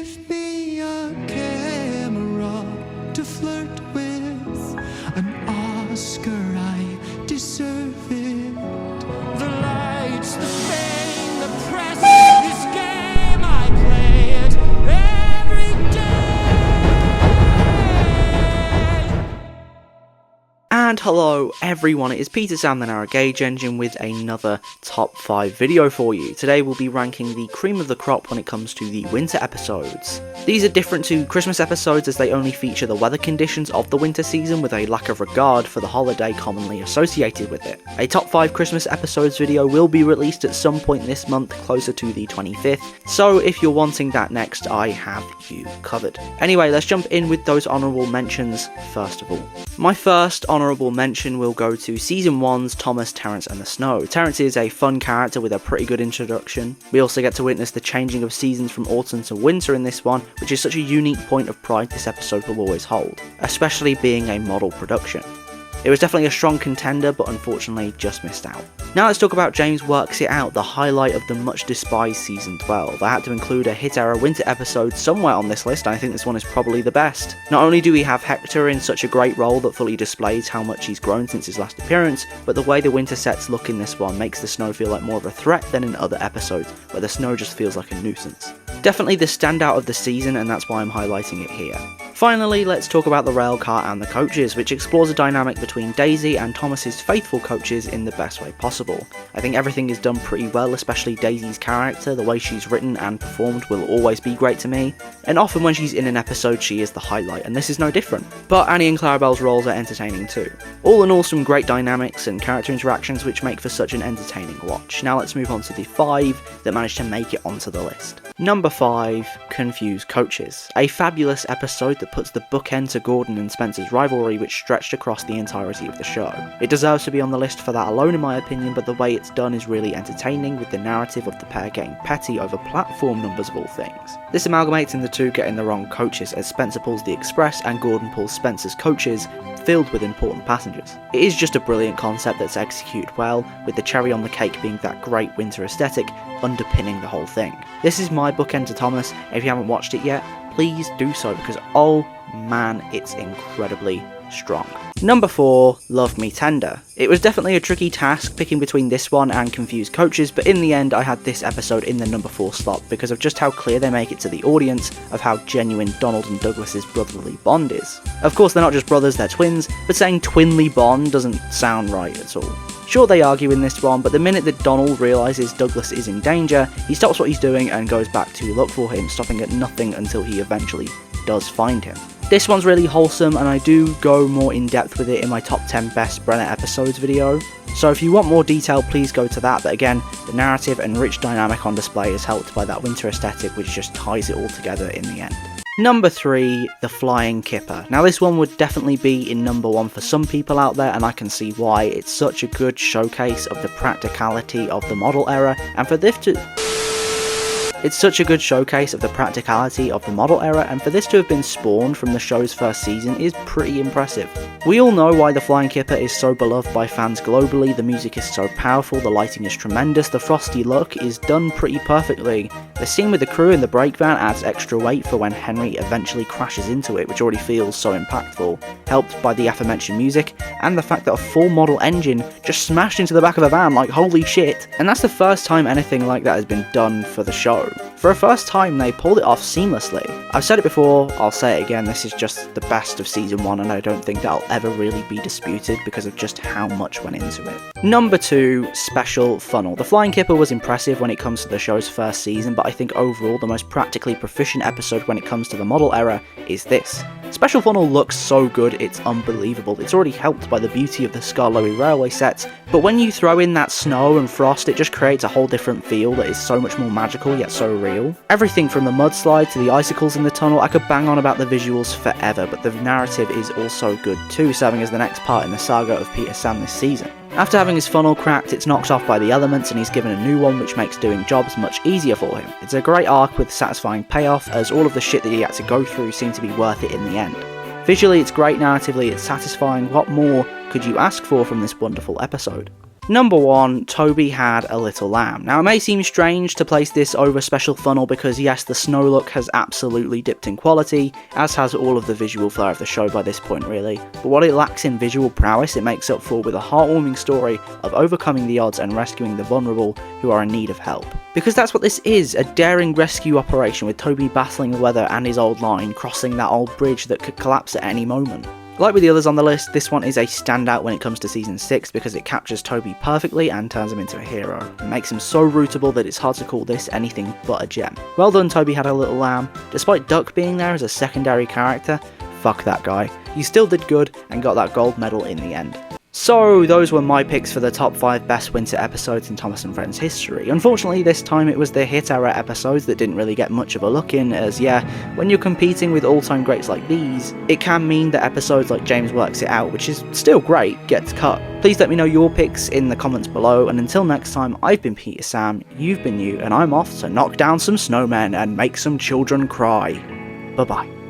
Give me a camera to flirt with, an Oscar, I deserve it. The lights, the fame, the press, this game I play it every day. And hello everyone, it is Peter Sam the Narrow Gauge Engine with another top 5 video for you. Today we'll be ranking the cream of the crop when it comes to the winter episodes. These are different to Christmas episodes as they only feature the weather conditions of the winter season with a lack of regard for the holiday commonly associated with it. A top 5 Christmas episodes video will be released at some point this month, closer to the 25th, so if you're wanting that next, I have you covered. Anyway, let's jump in with those honourable mentions first of all. My first honourable mention will go to Season 1's Thomas, Terence and the Snow. Terence is a fun character with a pretty good introduction. We also get to witness the changing of seasons from autumn to winter in this one, which is such a unique point of pride this episode will always hold, especially being a model production. It was definitely a strong contender, but unfortunately just missed out. Now let's talk about James Works It Out, the highlight of the much despised Season 12. I had to include a hit era winter episode somewhere on this list, and I think this one is probably the best. Not only do we have Hector in such a great role that fully displays how much he's grown since his last appearance, but the way the winter sets look in this one makes the snow feel like more of a threat than in other episodes, where the snow just feels like a nuisance. Definitely the standout of the season, and that's why I'm highlighting it here. Finally, let's talk about the railcar and the coaches, which explores a dynamic between Daisy and Thomas's faithful coaches in the best way possible. I think everything is done pretty well, especially Daisy's character. The way she's written and performed will always be great to me, and often when she's in an episode she is the highlight, and this is no different. But Annie and Clarabelle's roles are entertaining too. All in all, some great dynamics and character interactions which make for such an entertaining watch. Now let's move on to the 5 that managed to make it onto the list. Number 5, Confused Coaches. A fabulous episode that puts the bookend to Gordon and Spencer's rivalry, which stretched across the entirety of the show. It deserves to be on the list for that alone in my opinion, but the way it's done is really entertaining, with the narrative of the pair getting petty over platform numbers of all things. This amalgamates in the two getting the wrong coaches, as Spencer pulls the express and Gordon pulls Spencer's coaches, filled with important passengers. It is just a brilliant concept that's executed well, with the cherry on the cake being that great winter aesthetic underpinning the whole thing. This is my bookend to Thomas. If you haven't watched it yet, please do so, because oh man, it's incredibly strong. Number 4, Love Me Tender. It was definitely a tricky task picking between this one and Confused Coaches, but in the end I had this episode in the number 4 slot because of just how clear they make it to the audience of how genuine Donald and Douglas's brotherly bond is. Of course they're not just brothers, they're twins, but saying twinly bond doesn't sound right at all. Sure, they argue in this one, but the minute that Donald realises Douglas is in danger, he stops what he's doing and goes back to look for him, stopping at nothing until he eventually does find him. This one's really wholesome, and I do go more in depth with it in my top 10 best Brenner episodes video, so if you want more detail please go to that, but again, the narrative and rich dynamic on display is helped by that winter aesthetic which just ties it all together in the end. Number 3, The Flying Kipper. Now this one would definitely be in number 1 for some people out there, and I can see why. It's such a good showcase of the practicality of the model era, and for this to have been spawned from the show's first season is pretty impressive. We all know why The Flying Kipper is so beloved by fans globally. The music is so powerful, the lighting is tremendous, the frosty look is done pretty perfectly. The scene with the crew in the brake van adds extra weight for when Henry eventually crashes into it, which already feels so impactful, helped by the aforementioned music and the fact that a full model engine just smashed into the back of a van, like holy shit. And that's the first time anything like that has been done for the show. For a first time, they pulled it off seamlessly. I've said it before, I'll say it again, this is just the best of Season 1, and I don't think that'll ever really be disputed because of just how much went into it. Number 2, Special Funnel. The Flying Kipper was impressive when it comes to the show's first season, but I think overall the most practically proficient episode when it comes to the model era is this. Special Funnel looks so good, it's unbelievable. It's already helped by the beauty of the Skarloey Railway sets, but when you throw in that snow and frost, it just creates a whole different feel that is so much more magical yet so real. Everything from the mudslide to the icicles in the tunnel, I could bang on about the visuals forever, but the narrative is also good too, serving as the next part in the saga of Peter Sam this season. After having his funnel cracked, it's knocked off by the elements and he's given a new one which makes doing jobs much easier for him. It's a great arc with satisfying payoff, as all of the shit that he had to go through seemed to be worth it in the end. Visually it's great, narratively it's satisfying. What more could you ask for from this wonderful episode? Number 1, Toby had a little lamb. Now it may seem strange to place this over Special Funnel because yes, the snow look has absolutely dipped in quality, as has all of the visual flair of the show by this point really, but what it lacks in visual prowess it makes up for with a heartwarming story of overcoming the odds and rescuing the vulnerable who are in need of help. Because that's what this is, a daring rescue operation with Toby battling the weather and his old line, crossing that old bridge that could collapse at any moment. Like with the others on the list, this one is a standout when it comes to Season 6 because it captures Toby perfectly and turns him into a hero. It makes him so rootable that it's hard to call this anything but a gem. Well done, Toby Had a Little Lamb. Despite Duck being there as a secondary character, fuck that guy. You still did good and got that gold medal in the end. So, those were my picks for the top 5 best winter episodes in Thomas & Friends history. Unfortunately, this time it was the hit era episodes that didn't really get much of a look in, as yeah, when you're competing with all-time greats like these, it can mean that episodes like James Works It Out, which is still great, gets cut. Please let me know your picks in the comments below, and until next time, I've been Peter Sam, you've been you, and I'm off to knock down some snowmen and make some children cry. Bye-bye.